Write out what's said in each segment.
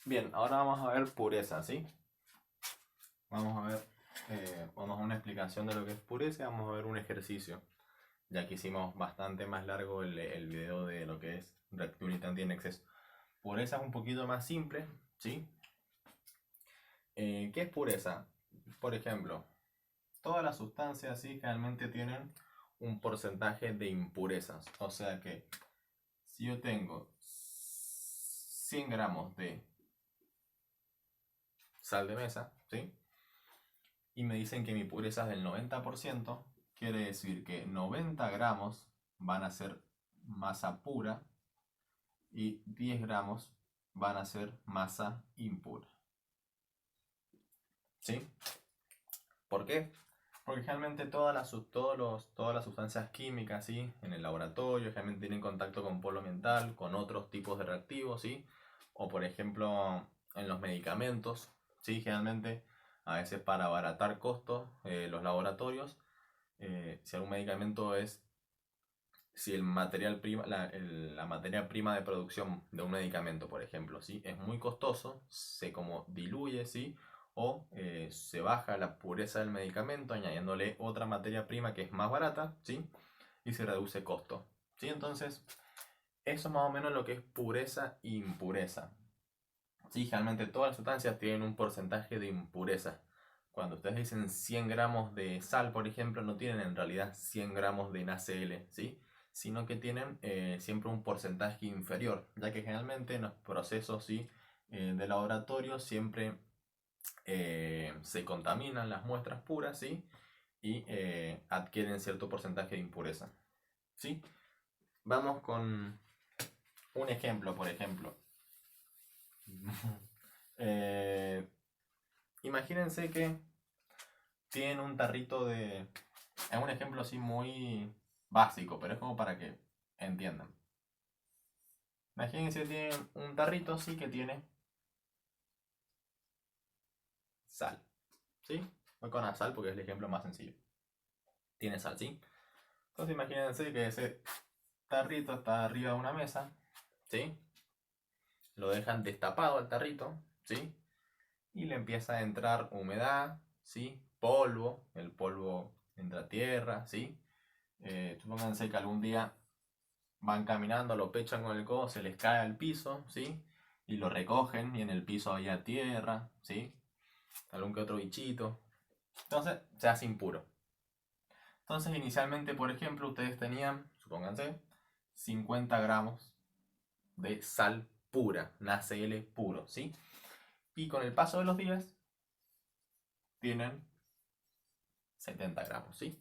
Bien, ahora vamos a ver pureza, ¿sí? Vamos a ver, vamos a una explicación de lo que es pureza y vamos a ver un ejercicio. Ya que hicimos bastante más largo el video de lo que es reactividad en exceso. Pureza es un poquito más simple, ¿sí? ¿Qué es pureza? Por ejemplo, todas las sustancias sí realmente tienen un porcentaje de impurezas. O sea que si yo tengo 100 gramos de sal de mesa, ¿sí? Y me dicen que mi pureza es del 90%, quiere decir que 90 gramos van a ser masa pura y 10 gramos van a ser masa impura. ¿Sí? ¿Por qué? Porque realmente todas las sustancias químicas, ¿sí? En el laboratorio, realmente tienen contacto con polo ambiental, con otros tipos de reactivos, ¿sí? O por ejemplo, en los medicamentos, ¿sí? Generalmente, a veces para abaratar costos, los laboratorios, si algún medicamento es, si el material prima, la materia prima de producción de un medicamento, por ejemplo, ¿sí? Es muy costoso, se como diluye, ¿sí? O se baja la pureza del medicamento añadiéndole otra materia prima que es más barata, ¿sí? Y se reduce costo, ¿sí? Entonces, eso es más o menos lo que es pureza e impureza. Sí, generalmente todas las sustancias tienen un porcentaje de impureza. Cuando ustedes dicen 100 gramos de sal, por ejemplo, no tienen en realidad 100 gramos de NaCl, ¿sí? Sino que tienen siempre un porcentaje inferior, ya que generalmente en los procesos, ¿sí? De laboratorio siempre se contaminan las muestras puras, ¿sí? Y adquieren cierto porcentaje de impureza, ¿sí? Vamos con un ejemplo, por ejemplo. Eh, Imagínense que tienen un tarrito de... Es un ejemplo así muy básico, pero es como para que entiendan. Imagínense que tienen un tarrito así que tiene sal. ¿Sí? Voy con la sal porque es el ejemplo más sencillo. Tiene sal, ¿sí? Entonces imagínense que ese tarrito está arriba de una mesa, ¿sí? Lo dejan destapado al tarrito, ¿sí? Y le empieza a entrar humedad, ¿sí? Polvo, el polvo entra a tierra, ¿sí? Supónganse que algún día van caminando, lo pechan con el codo, se les cae al piso, ¿sí? Y lo recogen y en el piso había tierra, ¿sí? Algún que otro bichito. Entonces se hace impuro. Entonces inicialmente, por ejemplo, ustedes tenían, supónganse, 50 gramos de sal pura, NaCl puro, ¿sí? Y con el paso de los días tienen 70 gramos, ¿sí?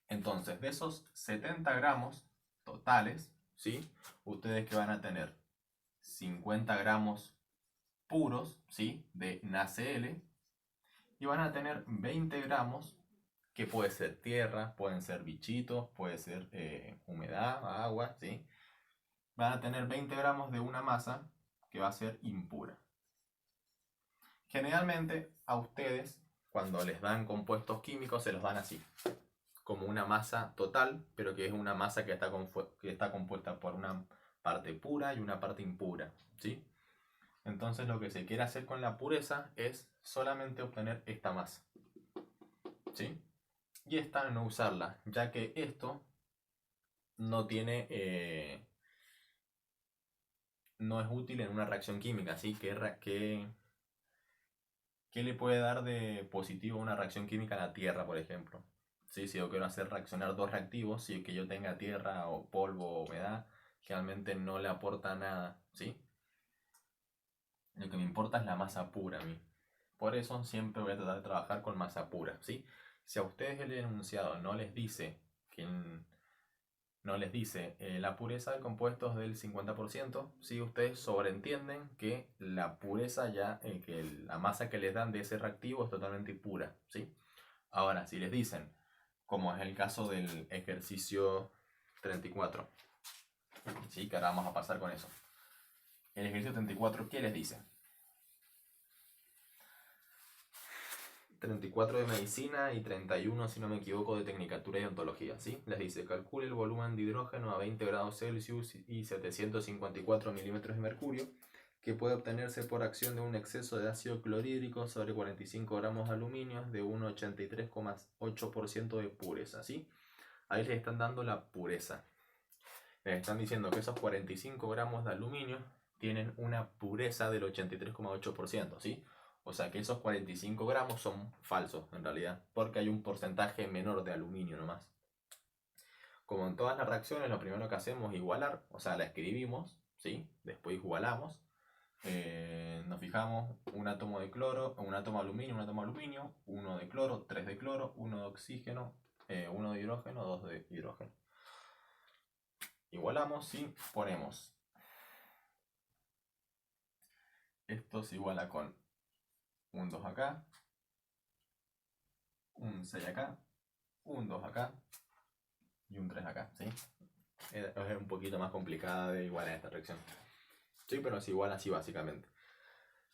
Entonces, de esos 70 gramos totales, ¿sí? Ustedes que van a tener 50 gramos puros, ¿sí? De NaCl y van a tener 20 gramos que puede ser tierra, pueden ser bichitos, puede ser humedad, agua, ¿sí? Van a tener 20 gramos de una masa que va a ser impura. Generalmente a ustedes, cuando les dan compuestos químicos, se los dan así, como una masa total, pero que es una masa que está compuesta por una parte pura y una parte impura, ¿sí? Entonces lo que se quiere hacer con la pureza es solamente obtener esta masa, ¿sí? Y esta no usarla, ya que esto no tiene, no es útil en una reacción química, ¿sí? ¿Qué le puede dar de positivo a una reacción química a la tierra, por ejemplo? ¿Sí? Si yo quiero hacer reaccionar dos reactivos, si que yo tenga tierra o polvo o humedad, realmente no le aporta nada, ¿sí? Lo que me importa es la masa pura a mí. Por eso siempre voy a tratar de trabajar con masa pura, ¿sí? Si a ustedes el enunciado no les dice que no les dice la pureza del compuesto es del 50%, si ustedes sobreentienden que la pureza ya, que la masa que les dan de ese reactivo es totalmente pura, ¿sí? Ahora, si les dicen, como es el caso del ejercicio 34, ¿sí? Que ahora vamos a pasar con eso. El ejercicio 34, ¿qué les dice? 34 de medicina y 31, si no me equivoco, de tecnicatura y ontología, ¿sí? Les dice, calcule el volumen de hidrógeno a 20 grados Celsius y 754 milímetros de mercurio, que puede obtenerse por acción de un exceso de ácido clorhídrico sobre 45 gramos de aluminio de un 83,8% de pureza, ¿sí? Ahí les están dando la pureza. Les están diciendo que esos 45 gramos de aluminio tienen una pureza del 83,8%, ¿sí? O sea que esos 45 gramos son falsos en realidad, porque hay un porcentaje menor de aluminio nomás. Como en todas las reacciones, lo primero que hacemos es igualar, o sea, la escribimos, ¿sí? Después igualamos. Nos fijamos un átomo de cloro, un átomo de aluminio, uno de cloro, 3 de cloro, uno de oxígeno, uno de hidrógeno, 2 de hidrógeno. Igualamos y ponemos. Esto se iguala con un 2 acá, un 6 acá, un 2 acá y un 3 acá, ¿sí? Es un poquito más complicada de igualar esta reacción. Sí, pero es igual así básicamente.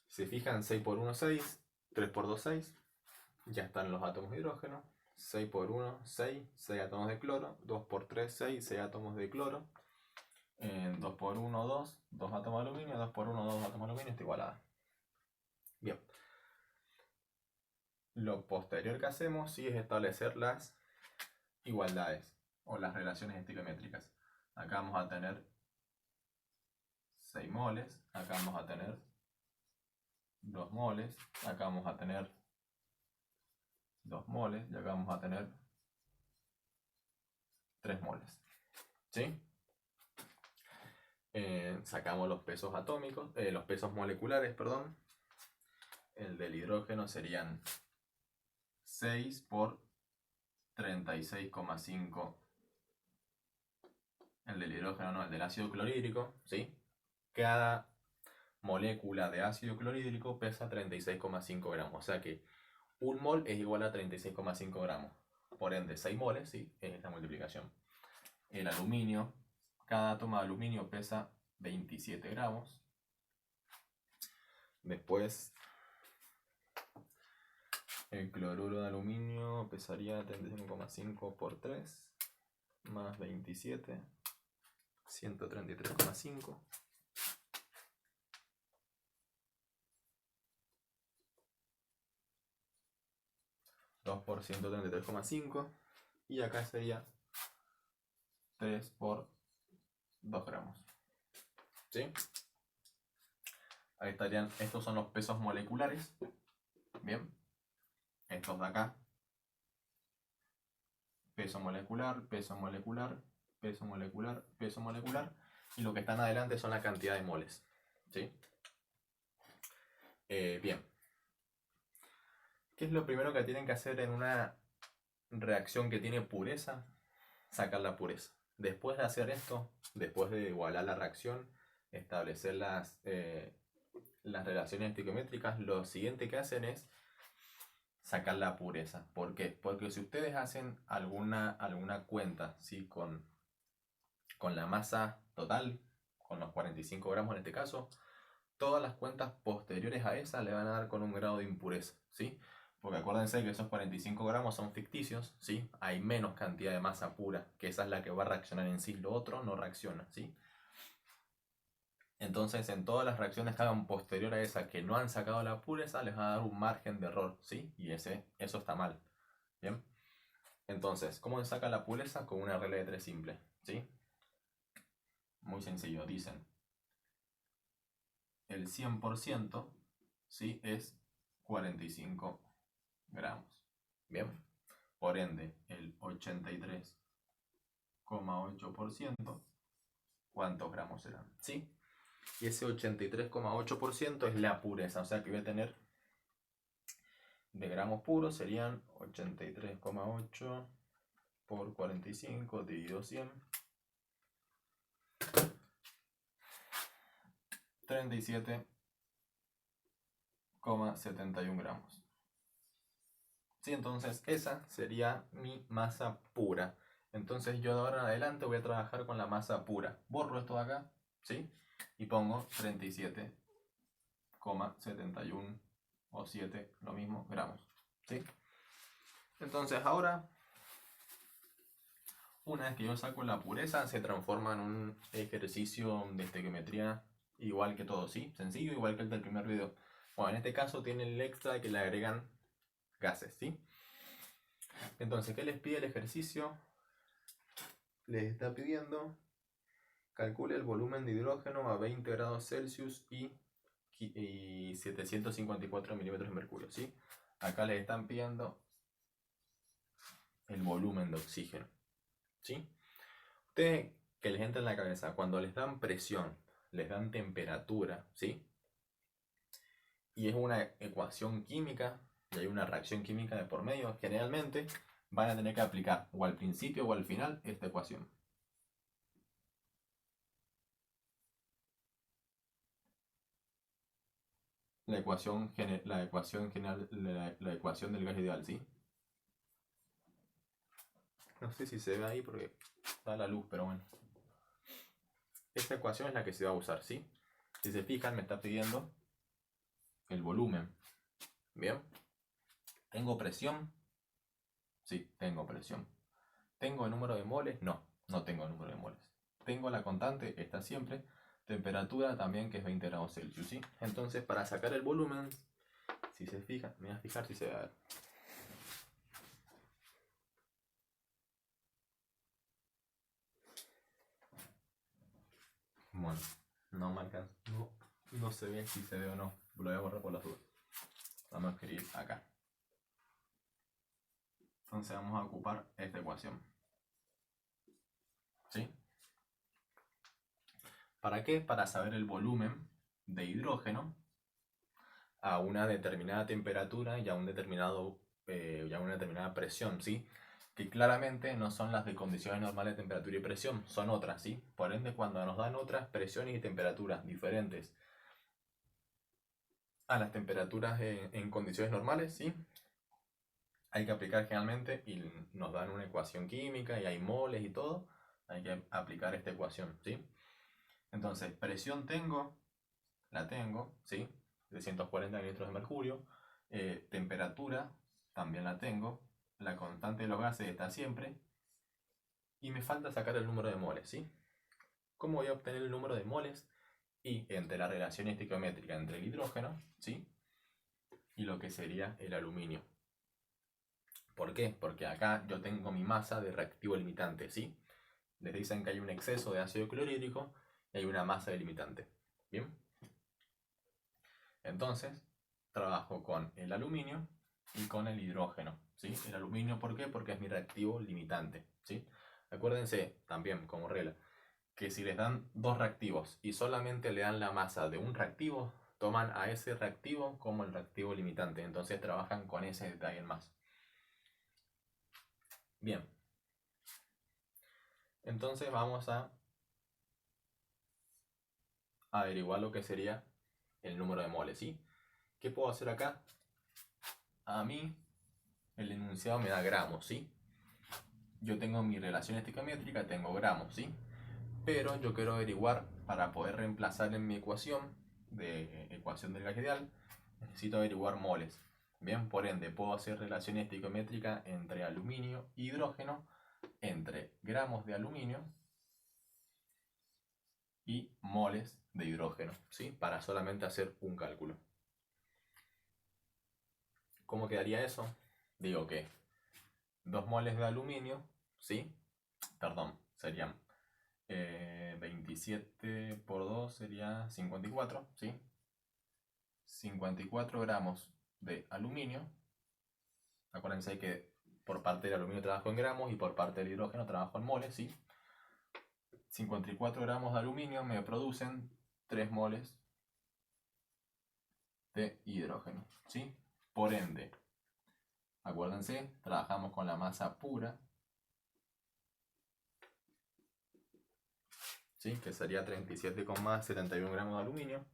Si se fijan, 6 por 1, 6, 3 por 2, 6. Ya están los átomos de hidrógeno. 6 por 1, 6, 6 átomos de cloro. 2 por 3, 6, 6 átomos de cloro. 2 por 1, 2, 2 átomos de aluminio. 2 por 1, 2 átomos de aluminio. Está igualada. Bien. Lo posterior que hacemos sí es establecer las igualdades o las relaciones estequiométricas. Acá vamos a tener 6 moles. Acá vamos a tener 2 moles. Acá vamos a tener 2 moles. Y acá vamos a tener 3 moles. ¿Sí? Sacamos los pesos atómicos, los pesos moleculares, perdón. El del hidrógeno serían 6 por 36,5. El del hidrógeno no, el del ácido clorhídrico, ¿sí? Cada molécula de ácido clorhídrico pesa 36,5 gramos. O sea que un mol es igual a 36,5 gramos. Por ende, 6 moles, ¿sí? Es esta multiplicación. El aluminio, cada átomo de aluminio pesa 27 gramos. Después, el cloruro de aluminio pesaría 35,5 por 3 más 27, 133,5. Por 133,5 y acá sería 3 por 2 gramos. ¿Sí? Ahí estarían, estos son los pesos moleculares. Bien. Estos de acá. Peso molecular, peso molecular, peso molecular, peso molecular. Y lo que están adelante son la cantidad de moles. ¿Sí? Bien. ¿Qué es lo primero que tienen que hacer en una reacción que tiene pureza? Sacar la pureza. Después de hacer esto, después de igualar la reacción, establecer las relaciones estequiométricas, lo siguiente que hacen es sacar la pureza. ¿Por qué? Porque si ustedes hacen alguna cuenta, ¿sí? con la masa total, con los 45 gramos en este caso, todas las cuentas posteriores a esa le van a dar con un grado de impureza, ¿sí? Porque acuérdense que esos 45 gramos son ficticios, ¿sí? Hay menos cantidad de masa pura, que esa es la que va a reaccionar en sí, lo otro no reacciona, ¿sí? Entonces, en todas las reacciones que hagan posterior a esa que no han sacado la pureza, les va a dar un margen de error, ¿sí? Y eso está mal, ¿bien? Entonces, ¿cómo se saca la pureza? Con una regla de 3 simple, ¿sí? Muy sencillo, dicen el 100%, ¿sí? Es 45 gramos. Bien, por ende, el 83,8%, ¿cuántos gramos serán? ¿Sí? Y ese 83,8% es la pureza, o sea que voy a tener de gramos puros serían 83,8 por 45 dividido 100. 37,71 gramos. ¿Sí? Entonces esa sería mi masa pura. Entonces yo de ahora en adelante voy a trabajar con la masa pura. Borro esto de acá, ¿sí? Y pongo 37,71 o 7, lo mismo, gramos, ¿sí? Entonces ahora, una vez que yo saco la pureza, se transforma en un ejercicio de estequiometría igual que todo, ¿sí? Sencillo, igual que el del primer video. Bueno, en este caso tiene el extra de que le agregan gases, ¿sí? Entonces, ¿qué les pide el ejercicio? Les está pidiendo, calcule el volumen de hidrógeno a 20 grados Celsius y 754 milímetros de mercurio, ¿sí? Acá les están pidiendo el volumen de oxígeno, ¿sí? Ustedes, que les entra en la cabeza, cuando les dan presión, les dan temperatura, ¿sí? Y es una ecuación química, y hay una reacción química de por medio, generalmente van a tener que aplicar o al principio o al final esta ecuación. La ecuación general, la ecuación del gas ideal, ¿sí? No sé si se ve ahí porque da la luz, pero bueno. Esta ecuación es la que se va a usar, ¿sí? Si se fijan, me está pidiendo el volumen. ¿Bien? ¿Tengo presión? Sí, tengo presión. ¿Tengo el número de moles? No, no tengo el número de moles. Tengo la constante, está siempre. Temperatura también, que es 20 grados Celsius, ¿sí? Entonces, para sacar el volumen, si se fijan, me voy a fijar si se ve. Bueno, no marcan, no se ve si se ve o no. Lo voy a borrar por las dudas. Vamos a escribir acá. Entonces vamos a ocupar esta ecuación. ¿Sí? ¿Para qué? Para saber el volumen de hidrógeno a una determinada temperatura y a una determinada presión, ¿sí? Que claramente no son las de condiciones normales de temperatura y presión, son otras, ¿sí? Por ende, cuando nos dan otras presiones y temperaturas diferentes a las temperaturas en condiciones normales, ¿sí? Hay que aplicar generalmente y nos dan una ecuación química y hay moles y todo, hay que aplicar esta ecuación, ¿sí? Entonces, presión la tengo, ¿sí? 340 mililitros de mercurio. Temperatura, también la tengo. La constante de los gases está siempre. Y me falta sacar el número de moles, ¿sí? ¿Cómo voy a obtener el número de moles? Y entre la relación estequiométrica entre el hidrógeno, ¿sí? Y lo que sería el aluminio. ¿Por qué? Porque acá yo tengo mi masa de reactivo limitante, ¿sí? Les dicen que hay un exceso de ácido clorhídrico y hay una masa delimitante. ¿Bien? Entonces, trabajo con el aluminio y con el hidrógeno, ¿sí? El aluminio, ¿por qué? Porque es mi reactivo limitante, ¿sí? Acuérdense también, como regla, que si les dan dos reactivos y solamente le dan la masa de un reactivo, toman a ese reactivo como el reactivo limitante. Entonces trabajan con ese detalle en más. Bien. Entonces vamos a averiguar lo que sería el número de moles, ¿sí? ¿Qué puedo hacer acá? A mí el enunciado me da gramos, ¿sí? Yo tengo mi relación estequiométrica, tengo gramos, ¿sí? Pero yo quiero averiguar, para poder reemplazar en mi ecuación del gas ideal, necesito averiguar moles. Bien, por ende, puedo hacer relación estequiométrica entre aluminio e hidrógeno, entre gramos de aluminio y moles de hidrógeno, ¿sí? Para solamente hacer un cálculo. ¿Cómo quedaría eso? Digo que 2 moles de aluminio, ¿sí? Perdón, serían 27 por 2 sería 54, ¿sí? 54 gramos de aluminio. Acuérdense que por parte del aluminio trabajo en gramos y por parte del hidrógeno trabajo en moles, ¿sí? 54 gramos de aluminio me producen 3 moles de hidrógeno, ¿sí? Por ende, acuérdense, trabajamos con la masa pura, ¿sí? Que sería 37,71 gramos de aluminio.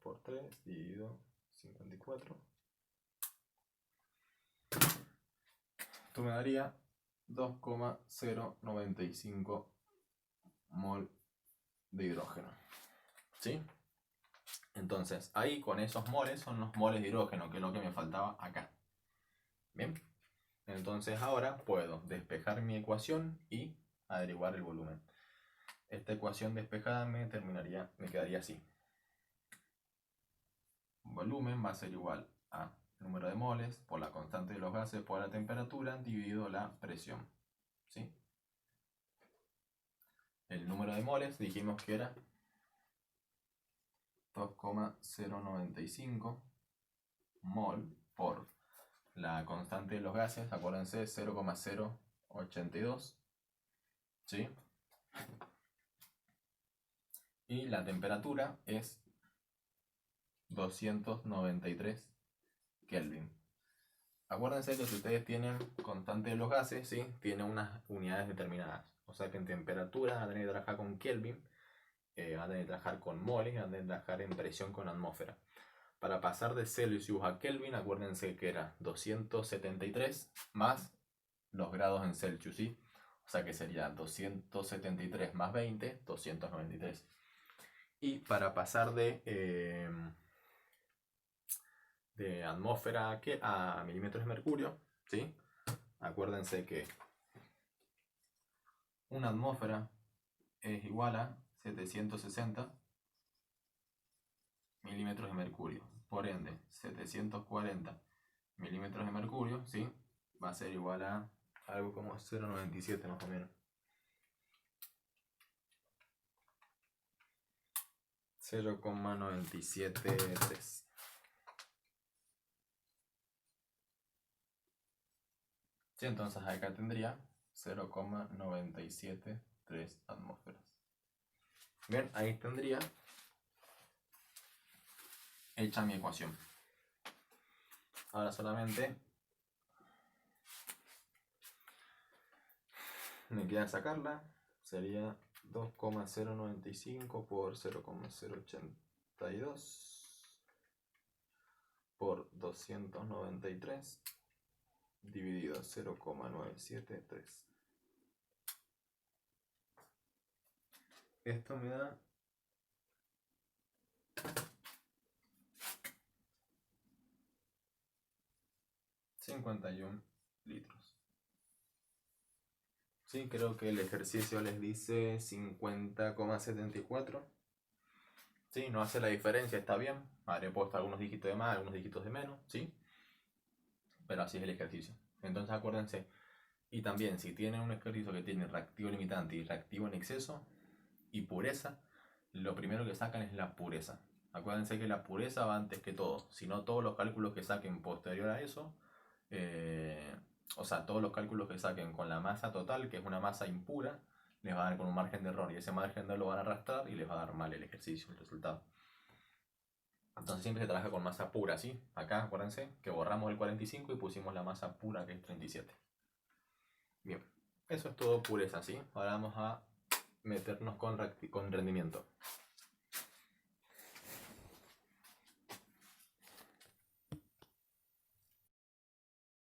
Por 3 dividido 54. Esto me daría 2,095 mol de hidrógeno, ¿sí? Entonces, ahí con esos moles son los moles de hidrógeno, que es lo que me faltaba acá. Bien, entonces ahora puedo despejar mi ecuación y averiguar el volumen. esta ecuación despejada me quedaría así. Volumen va a ser igual a número de moles por la constante de los gases por la temperatura dividido la presión. ¿Sí? El número de moles dijimos que era 2,095 mol por la constante de los gases, acuérdense, 0,082. ¿Sí? Y la temperatura es 293 Kelvin. Acuérdense que si ustedes tienen constante de los gases, ¿sí? Tienen unas unidades determinadas. O sea que en temperatura van a tener que trabajar con Kelvin, van a tener que trabajar con moles, van a tener que trabajar en presión con atmósfera. Para pasar de Celsius a Kelvin, acuérdense que era 273 más los grados en Celsius, ¿sí? O sea que sería 273 más 20, 293. Y para pasar de atmósfera a milímetros de mercurio, ¿sí? Acuérdense que una atmósfera es igual a 760 milímetros de mercurio. Por ende, 740 milímetros de mercurio, ¿sí? Va a ser igual a algo como 0,97 más o menos. 0,973. Sí, entonces acá tendría 0,973 atmósferas. Bien, ahí tendría hecha mi ecuación. Ahora solamente me queda sacarla. Sería 2,095 por 0,082 por 293 dividido 0,973. Esto me da 51 litros. Sí, creo que el ejercicio les dice 50,74. Sí, no hace la diferencia, está bien. Habré puesto algunos dígitos de más, algunos dígitos de menos, ¿sí? Pero así es el ejercicio. Entonces acuérdense. Y también, si tienen un ejercicio que tiene reactivo limitante y reactivo en exceso y pureza, lo primero que sacan es la pureza. Acuérdense que la pureza va antes que todo. Si no, todos los cálculos que saquen posterior a eso, o sea, todos los cálculos que saquen con la masa total, que es una masa impura, les va a dar con un margen de error. Y ese margen de error lo van a arrastrar y les va a dar mal el ejercicio, el resultado. Entonces siempre se trabaja con masa pura, ¿sí? Acá acuérdense que borramos el 45 y pusimos la masa pura que es 37. Bien, eso es todo pureza, ¿sí? Ahora vamos a meternos con rendimiento.